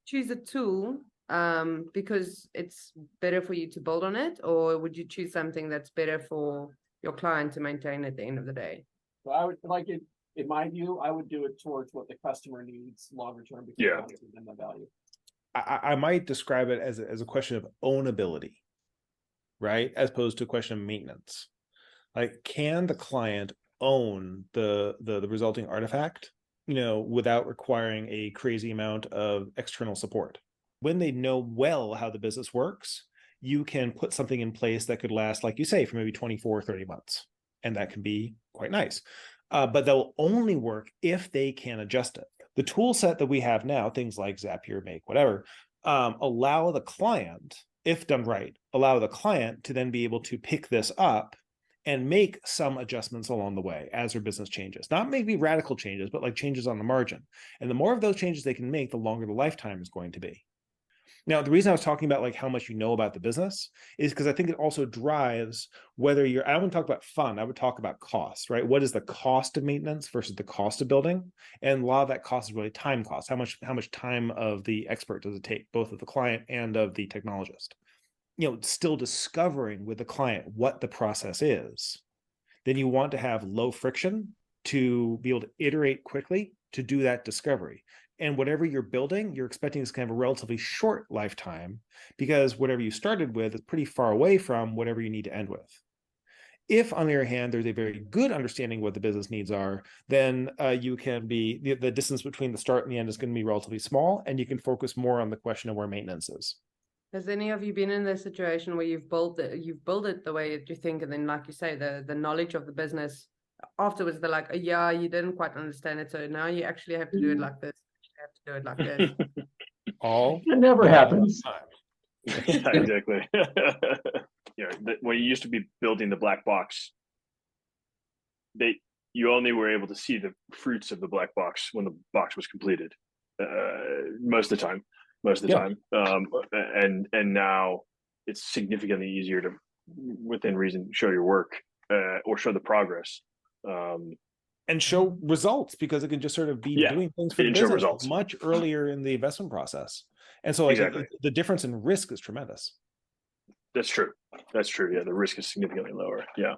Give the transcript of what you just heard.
choose a tool because it's better for you to build on it, or would you choose something that's better for your client to maintain at the end of the day? So I would like it, in my view, I would do it towards what the customer needs longer term. Because Yeah. the value. I might describe it as a question of ownability, right? As opposed to a question of maintenance. Like, can the client own the resulting artifact, without requiring a crazy amount of external support? When they know well how the business works, you can put something in place that could last, like you say, for maybe 24 or 30 months. And that can be quite nice. But they'll only work if they can adjust it. The tool set that we have now, things like Zapier, Make, whatever, allow the client, if done right, allow the client to then be able to pick this up and make some adjustments along the way as their business changes. Not maybe radical changes, but like changes on the margin. And the more of those changes they can make, the longer the lifetime is going to be. Now, the reason I was talking about like how much you know about the business is because I think it also drives whether I wouldn't talk about fun, I would talk about cost, right? What is the cost of maintenance versus the cost of building? And a lot of that cost is really time cost. How much time of the expert does it take, both of the client and of the technologist? Still discovering with the client what the process is. Then you want to have low friction to be able to iterate quickly to do that discovery. And whatever you're building, you're expecting this kind of a relatively short lifetime because whatever you started with is pretty far away from whatever you need to end with. If, on the other hand, there's a very good understanding of what the business needs are, then you can be, the distance between the start and the end is going to be relatively small, and you can focus more on the question of where maintenance is. Has any of you been in this situation where you've built it the way that you think, and then, like you say, the knowledge of the business afterwards, they're like, yeah, you didn't quite understand it, so now you actually have to do it like this. You have to do it like this. It never happens. Yeah, exactly. When you used to be building the black box, you only were able to see the fruits of the black box when the box was completed. Most of the time. And now it's significantly easier to, within reason, show your work or show the progress. And show results, because it can just sort of be doing things for the business much earlier in the investment process. And so the difference in risk is tremendous. That's true. Yeah, the risk is significantly lower. Yeah.